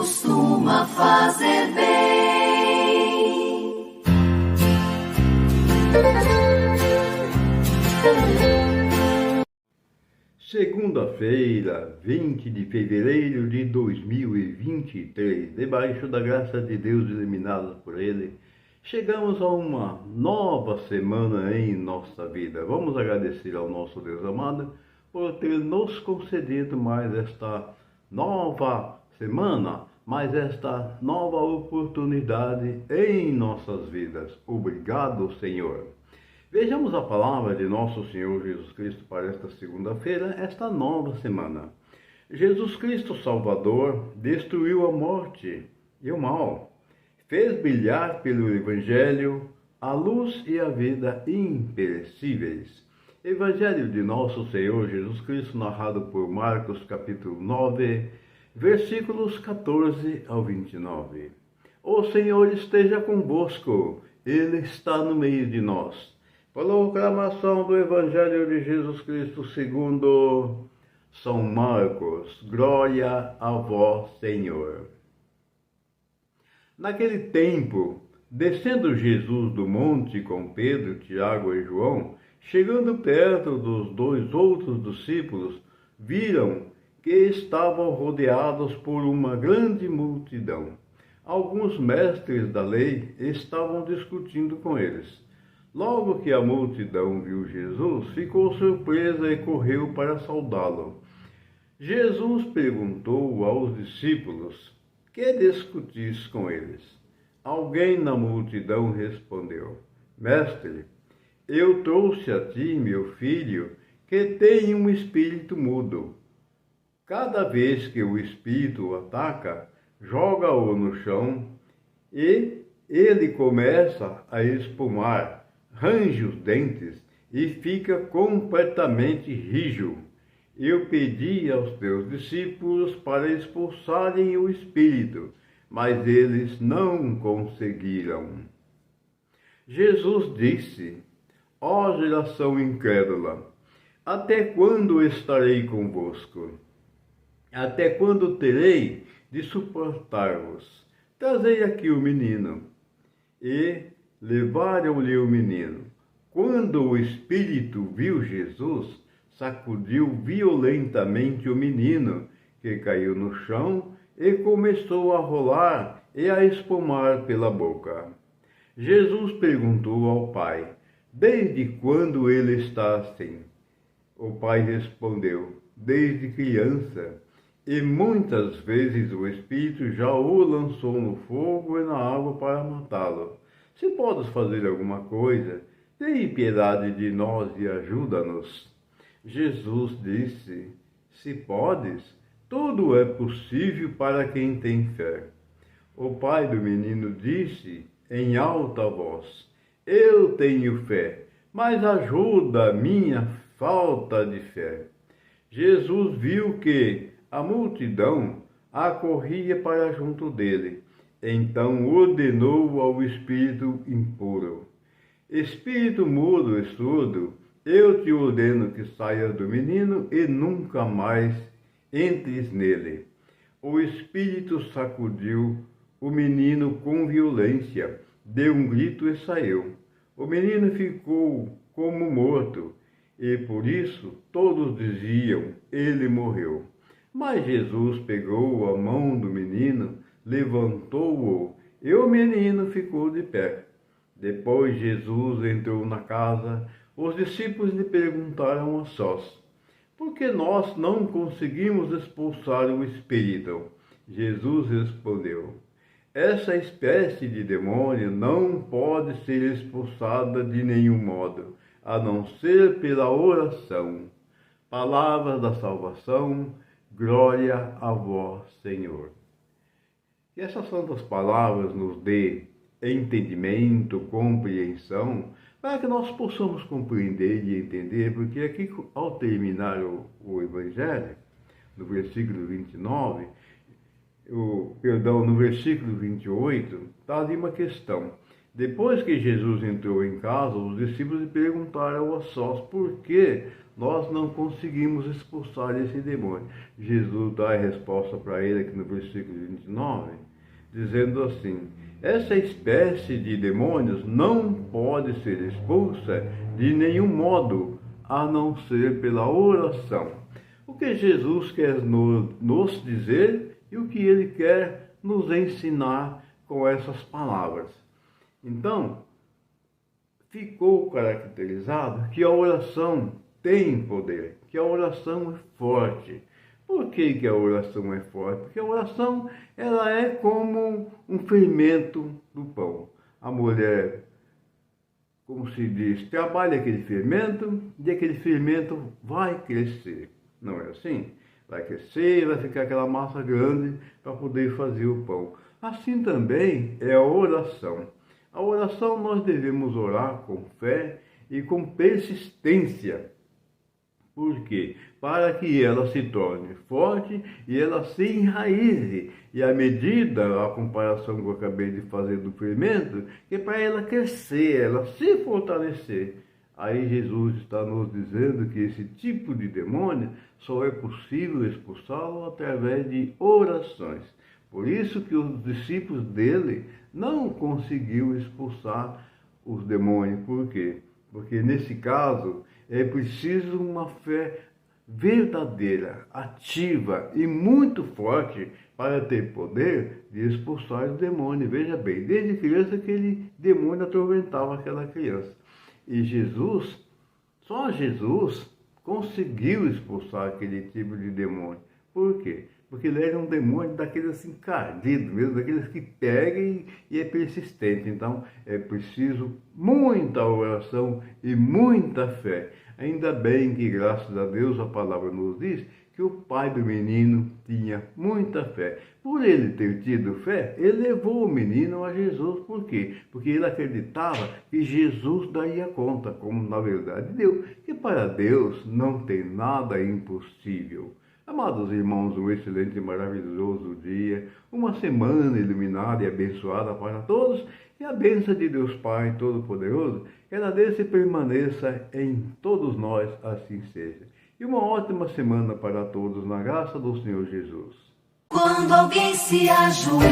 costuma fazer bem. Segunda-feira, 20 de fevereiro de 2023, debaixo da graça de Deus, iluminados por Ele, chegamos a uma nova semana em nossa vida. Vamos agradecer ao nosso Deus amado por ter nos concedido mais esta nova semana, mais esta nova oportunidade em nossas vidas. Obrigado, Senhor. Vejamos a palavra de nosso Senhor Jesus Cristo para esta segunda-feira, esta nova semana. Jesus Cristo Salvador destruiu a morte e o mal, fez brilhar pelo Evangelho a luz e a vida imperecíveis. Evangelho de nosso Senhor Jesus Cristo, narrado por Marcos, capítulo 9, versículos 14 ao 29. O Senhor esteja convosco, Ele está no meio de nós. Proclamação do Evangelho de Jesus Cristo segundo São Marcos. Glória a vós, Senhor. Naquele tempo, descendo Jesus do monte com Pedro, Tiago e João, chegando perto dos dois outros discípulos, viram que estavam rodeados por uma grande multidão. Alguns mestres da lei estavam discutindo com eles. Logo que a multidão viu Jesus, ficou surpresa e correu para saudá-lo. Jesus perguntou aos discípulos: que discutis com eles? Alguém na multidão respondeu: Mestre, eu trouxe a ti meu filho, que tem um espírito mudo. Cada vez que o espírito o ataca, joga-o no chão e ele começa a espumar, range os dentes e fica completamente rijo. Eu pedi aos teus discípulos para expulsarem o espírito, mas eles não conseguiram. Jesus disse: ó geração incrédula, até quando estarei convosco? Até quando terei de suportar-vos? Trazei aqui o menino. E levaram-lhe o menino. Quando o espírito viu Jesus, sacudiu violentamente o menino, que caiu no chão e começou a rolar e a espumar pela boca. Jesus perguntou ao pai: desde quando ele está assim? O pai respondeu: desde criança, e muitas vezes o espírito já o lançou no fogo e na água para matá-lo. Se podes fazer alguma coisa, tenha piedade de nós e ajuda-nos. Jesus disse: se podes, tudo é possível para quem tem fé. O pai do menino disse em alta voz: eu tenho fé, mas ajuda a minha falta de fé. Jesus viu que a multidão acorria para junto dele. Então ordenou ao espírito impuro: espírito mudo e surdo, eu te ordeno que saias do menino e nunca mais entres nele. O espírito sacudiu o menino com violência, deu um grito e saiu. O menino ficou como morto, e por isso todos diziam: ele morreu. Mas Jesus pegou a mão do menino, levantou-o, e o menino ficou de pé. Depois Jesus entrou na casa. Os discípulos lhe perguntaram a sós: por que nós não conseguimos expulsar o espírito? Jesus respondeu: essa espécie de demônio não pode ser expulsada de nenhum modo, a não ser pela oração. Palavra da salvação, glória a vós, Senhor. Que essas santas palavras nos dê entendimento, compreensão, para que nós possamos compreender e entender, porque aqui, ao terminar o Evangelho, no versículo 29, no versículo 28, está ali uma questão. Depois que Jesus entrou em casa, os discípulos lhe perguntaram a sós por que nós não conseguimos expulsar esse demônio. Jesus dá a resposta para ele aqui no versículo 29, dizendo assim: essa espécie de demônios não pode ser expulsa de nenhum modo, a não ser pela oração. O que Jesus quer nos dizer e o que ele quer nos ensinar com essas palavras. Então, ficou caracterizado que a oração tem poder, que a oração é forte. Por que a oração é forte? Porque a oração ela é como um fermento do pão. A mulher, como se diz, trabalha aquele fermento e aquele fermento vai crescer. Não é assim? Vai crescer, vai ficar aquela massa grande para poder fazer o pão. Assim também é a oração. A oração nós devemos orar com fé e com persistência. Por quê? Para que ela se torne forte e ela se enraize. E à medida, a comparação que eu acabei de fazer do fermento, que é para ela crescer, ela se fortalecer. Aí Jesus está nos dizendo que esse tipo de demônio só é possível expulsá-lo através de orações. Por isso que os discípulos dele não conseguiu expulsar os demônios. Por quê? Porque nesse caso é preciso uma fé verdadeira, ativa e muito forte para ter poder de expulsar os demônios. Veja bem, desde criança aquele demônio atormentava aquela criança. E Jesus, só Jesus conseguiu expulsar aquele tipo de demônio. Por quê? Porque ele era um demônio daqueles assim encardidos mesmo, daqueles que pegam e é persistente. Então é preciso muita oração e muita fé. Ainda bem que, graças a Deus, a palavra nos diz que o pai do menino tinha muita fé. Por ele ter tido fé, ele levou o menino a Jesus. Por quê? Porque ele acreditava que Jesus daria conta, como na verdade deu. Que para Deus não tem nada impossível. Amados irmãos, um excelente e maravilhoso dia, uma semana iluminada e abençoada para todos, e a bênção de Deus Pai Todo-Poderoso, ela desça e permaneça em todos nós, assim seja. E uma ótima semana para todos, na graça do Senhor Jesus. Quando alguém se ajoelha